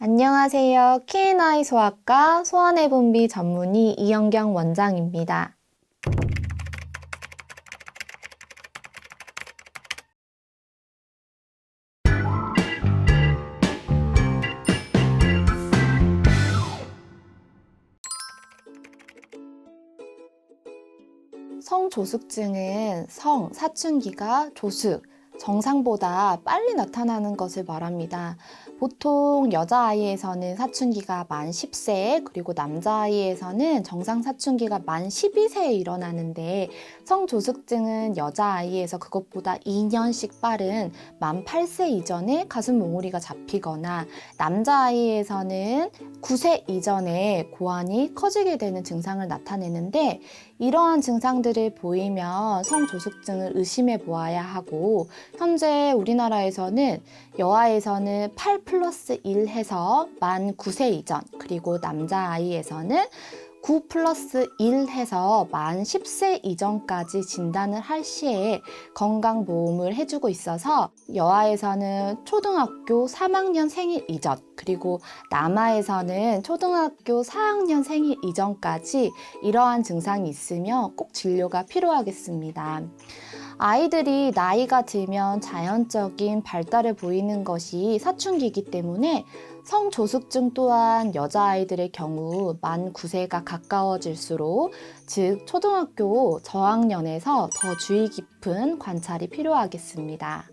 안녕하세요. K&I 소아과 소아내분비 전문의 이영경 원장입니다. 성조숙증은 사춘기가 조숙, 정상보다 빨리 나타나는 것을 말합니다. 보통 여자아이에서는 사춘기가 만 10세, 그리고 남자아이에서는 정상 사춘기가 만 12세에 일어나는데 성조숙증은 여자아이에서 그것보다 2년씩 빠른 만 8세 이전에 가슴 몽우리가 잡히거나 남자아이에서는 9세 이전에 고환이 커지게 되는 증상을 나타내는데 이러한 증상들을 보이면 성조숙증을 의심해 보아야 하고 현재 우리나라에서는 여아에서는 8 플러스 1 해서 만 9세 이전 그리고 남자아이에서는 9 플러스 1 해서 만 10세 이전까지 진단을 할 시에 건강보험을 해주고 있어서 여아에서는 초등학교 3학년 생일 이전 그리고 남아에서는 초등학교 4학년 생일 이전까지 이러한 증상이 있으면 꼭 진료가 필요하겠습니다. 아이들이 나이가 들면 자연적인 발달을 보이는 것이 사춘기이기 때문에 성조숙증 또한 여자아이들의 경우 만 9세가 가까워질수록 즉 초등학교 저학년에서 더 주의 깊은 관찰이 필요하겠습니다.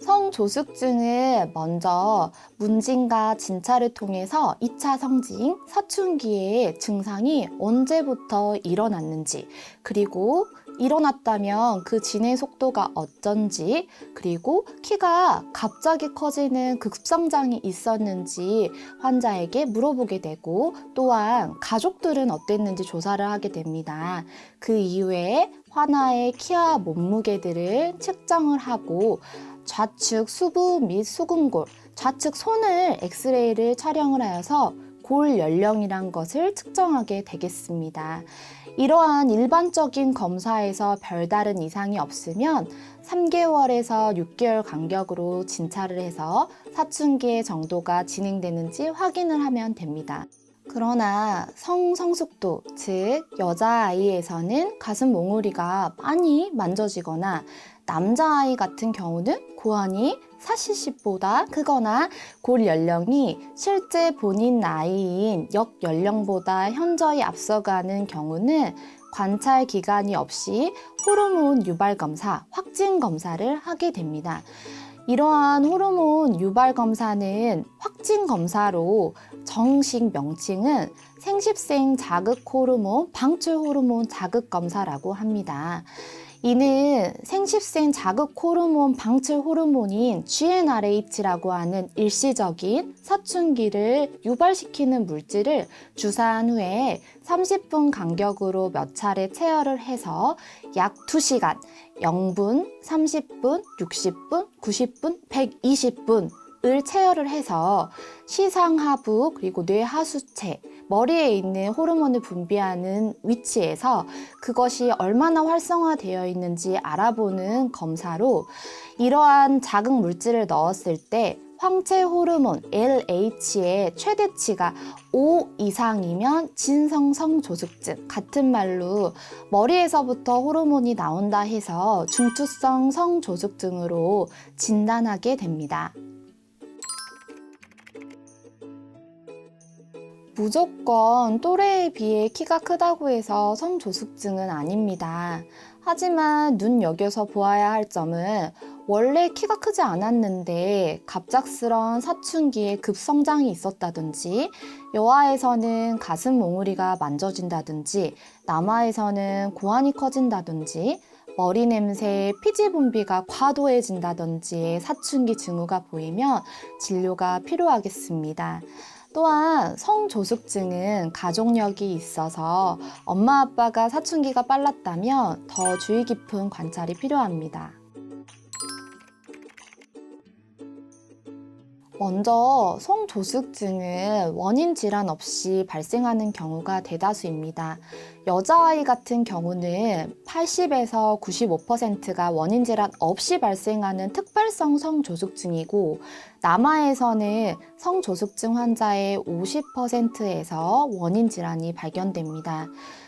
성조숙증은 먼저 문진과 진찰을 통해서 2차 성징, 사춘기의 증상이 언제부터 일어났는지, 그리고 일어났다면 그 진행 속도가 어쩐지, 그리고 키가 갑자기 커지는 급성장이 있었는지 환자에게 물어보게 되고 또한 가족들은 어땠는지 조사를 하게 됩니다. 그 이후에 환아의 키와 몸무게들을 측정을 하고 좌측 수부 및 수금골, 좌측 손을 엑스레이를 촬영을 하여서 골 연령이란 것을 측정하게 되겠습니다. 이러한 일반적인 검사에서 별다른 이상이 없으면 3개월에서 6개월 간격으로 진찰을 해서 사춘기의 정도가 진행되는지 확인을 하면 됩니다. 그러나 성성숙도, 즉 여자아이에서는 가슴 몽우리가 많이 만져지거나 남자아이 같은 경우는 고환이 4cc보다 크거나 골 연령이 실제 본인 나이인 역 연령보다 현저히 앞서가는 경우는 관찰 기간이 없이 호르몬 유발 검사, 확진 검사를 하게 됩니다. 이러한 호르몬 유발 검사는 확진 검사로 정식 명칭은 생십생 자극 호르몬 방출 호르몬 자극 검사라고 합니다. 이는 생십생 자극 호르몬 방출 호르몬인 GnRH라고 하는 일시적인 사춘기를 유발시키는 물질을 주사한 후에 30분 간격으로 몇 차례 체열을 해서 약 2시간, 0분, 30분, 60분, 90분, 120분을 체열을 해서 시상하부 그리고 뇌하수체, 머리에 있는 호르몬을 분비하는 위치에서 그것이 얼마나 활성화되어 있는지 알아보는 검사로 이러한 자극 물질을 넣었을 때 황체 호르몬 LH의 최대치가 5 이상이면 진성성 조숙증, 같은 말로 머리에서부터 호르몬이 나온다 해서 중추성 성조숙증으로 진단하게 됩니다. 무조건 또래에 비해 키가 크다고 해서 성조숙증은 아닙니다. 하지만 눈여겨서 보아야 할 점은 원래 키가 크지 않았는데 갑작스런 사춘기에 급성장이 있었다든지 여아에서는 가슴 몽우리가 만져진다든지 남아에서는 고환이 커진다든지 머리 냄새, 피지 분비가 과도해진다든지의 사춘기 징후가 보이면 진료가 필요하겠습니다. 또한 성조숙증은 가족력이 있어서 엄마 아빠가 사춘기가 빨랐다면 더 주의 깊은 관찰이 필요합니다. 먼저 성조숙증은 원인 질환 없이 발생하는 경우가 대다수입니다. 여자아이 같은 경우는 80에서 95%가 원인 질환 없이 발생하는 특발성 성조숙증이고, 남아에서는 성조숙증 환자의 50%에서 원인 질환이 발견됩니다.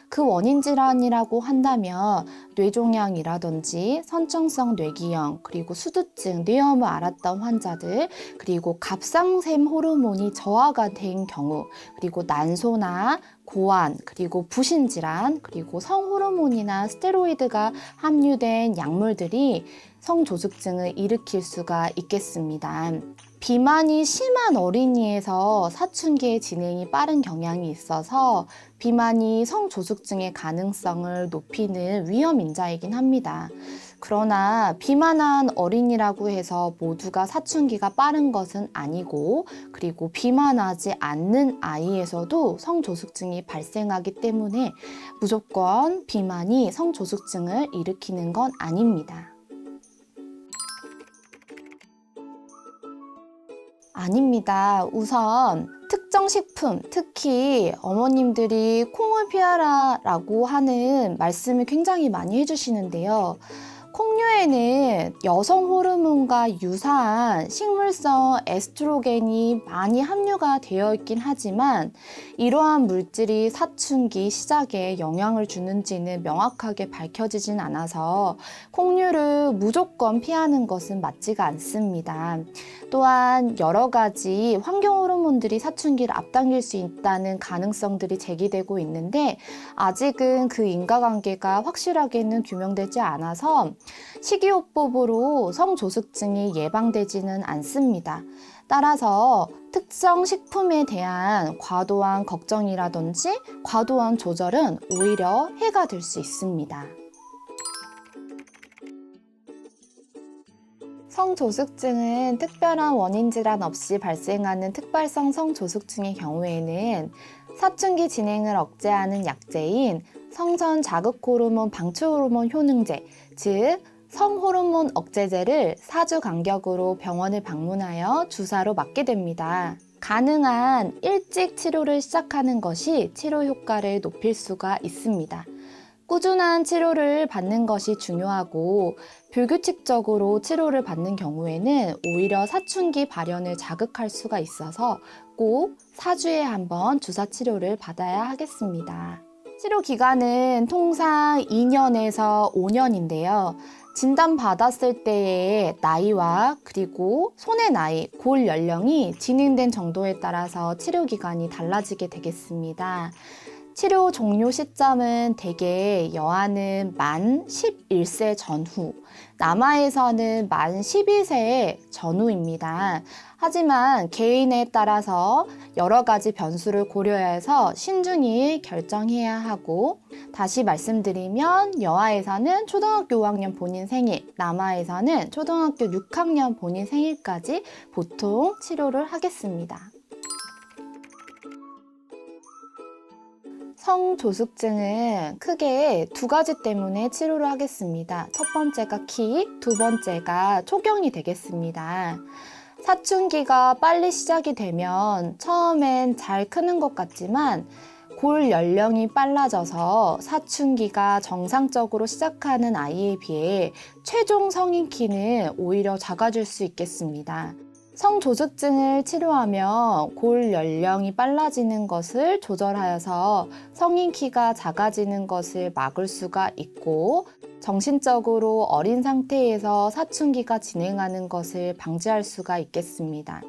그 원인 질환이라고 한다면 뇌종양이라든지 선천성 뇌기형, 그리고 수두증, 뇌염을 앓았던 환자들, 그리고 갑상샘 호르몬이 저하가 된 경우, 그리고 난소나 고환, 그리고 부신질환, 그리고 성호르몬이나 스테로이드가 함유된 약물들이 성조숙증을 일으킬 수가 있겠습니다. 비만이 심한 어린이에서 사춘기의 진행이 빠른 경향이 있어서 비만이 성조숙증의 가능성을 높이는 위험 인자이긴 합니다. 그러나 비만한 어린이라고 해서 모두가 사춘기가 빠른 것은 아니고, 그리고 비만하지 않는 아이에서도 성조숙증이 발생하기 때문에 무조건 비만이 성조숙증을 일으키는 건 아닙니다. 아닙니다. 우선 특정 식품, 특히 어머님들이 콩을 피하라 라고 하는 말씀을 굉장히 많이 해주시는데요. 콩류에는 여성 호르몬과 유사한 식물성 에스트로겐이 많이 함유가 되어 있긴 하지만, 이러한 물질이 사춘기 시작에 영향을 주는지는 명확하게 밝혀지진 않아서 콩류를 무조건 피하는 것은 맞지가 않습니다. 또한 여러 가지 환경 호르몬들이 사춘기를 앞당길 수 있다는 가능성들이 제기되고 있는데, 아직은 그 인과관계가 확실하게는 규명되지 않아서 식이요법으로 성조숙증이 예방되지는 않습니다. 따라서 특정 식품에 대한 과도한 걱정이라든지 과도한 조절은 오히려 해가 될 수 있습니다. 성조숙증은 특별한 원인 질환 없이 발생하는 특발성 성조숙증의 경우에는 사춘기 진행을 억제하는 약제인 성선 자극 호르몬 방출 호르몬 효능제, 즉 성호르몬 억제제를 4주 간격으로 병원을 방문하여 주사로 맞게 됩니다. 가능한 일찍 치료를 시작하는 것이 치료 효과를 높일 수가 있습니다. 꾸준한 치료를 받는 것이 중요하고, 불규칙적으로 치료를 받는 경우에는 오히려 사춘기 발현을 자극할 수가 있어서 꼭 4주에 한 번 주사 치료를 받아야 하겠습니다. 치료 기간은 통상 2년에서 5년인데요. 진단받았을 때의 나이와 그리고 손의 나이, 골 연령이 진행된 정도에 따라서 치료 기간이 달라지게 되겠습니다. 치료 종료 시점은 대개 여아는 만 11세 전후, 남아에서는 만 12세 전후입니다. 하지만 개인에 따라서 여러 가지 변수를 고려해서 신중히 결정해야 하고, 다시 말씀드리면 여아에서는 초등학교 5학년 본인 생일, 남아에서는 초등학교 6학년 본인 생일까지 보통 치료를 하겠습니다. 성조숙증은 크게 두 가지 때문에 치료를 하겠습니다. 첫 번째가 키, 두 번째가 초경이 되겠습니다. 사춘기가 빨리 시작이 되면 처음엔 잘 크는 것 같지만 골 연령이 빨라져서 사춘기가 정상적으로 시작하는 아이에 비해 최종 성인 키는 오히려 작아질 수 있겠습니다. 성조숙증을 치료하며 골 연령이 빨라지는 것을 조절하여서 성인 키가 작아지는 것을 막을 수가 있고, 정신적으로 어린 상태에서 사춘기가 진행하는 것을 방지할 수가 있겠습니다.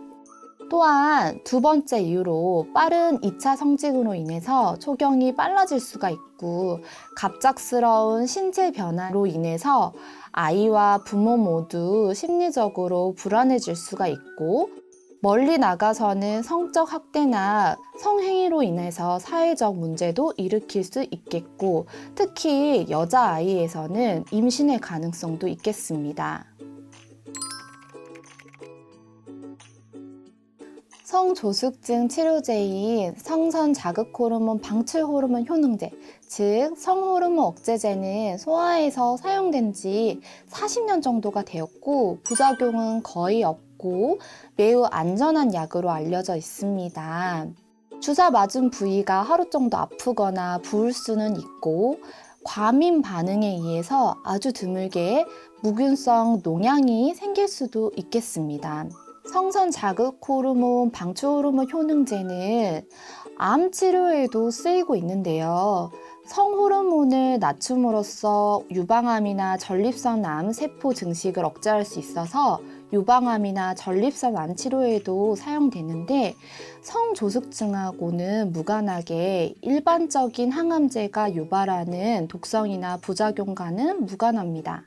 또한 두 번째 이유로 빠른 2차 성징으로 인해서 초경이 빨라질 수가 있고, 갑작스러운 신체 변화로 인해서 아이와 부모 모두 심리적으로 불안해질 수가 있고, 멀리 나가서는 성적 학대나 성행위로 인해서 사회적 문제도 일으킬 수 있겠고, 특히 여자아이에서는 임신의 가능성도 있겠습니다. 성조숙증 치료제인 성선 자극 호르몬 방출 호르몬 효능제, 즉 성호르몬 억제제는 소아에서 사용된 지 40년 정도가 되었고 부작용은 거의 없고 좋고 매우 안전한 약으로 알려져 있습니다. 주사 맞은 부위가 하루 정도 아프거나 부을 수는 있고 과민 반응에 의해서 아주 드물게 무균성 농양이 생길 수도 있겠습니다. 성선 자극 호르몬, 방출 호르몬 효능제는 암 치료에도 쓰이고 있는데요. 성호르몬을 낮춤으로써 유방암이나 전립선 암 세포 증식을 억제할 수 있어서 유방암이나 전립선 암 치료에도 사용되는데 성조숙증하고는 무관하게 일반적인 항암제가 유발하는 독성이나 부작용과는 무관합니다.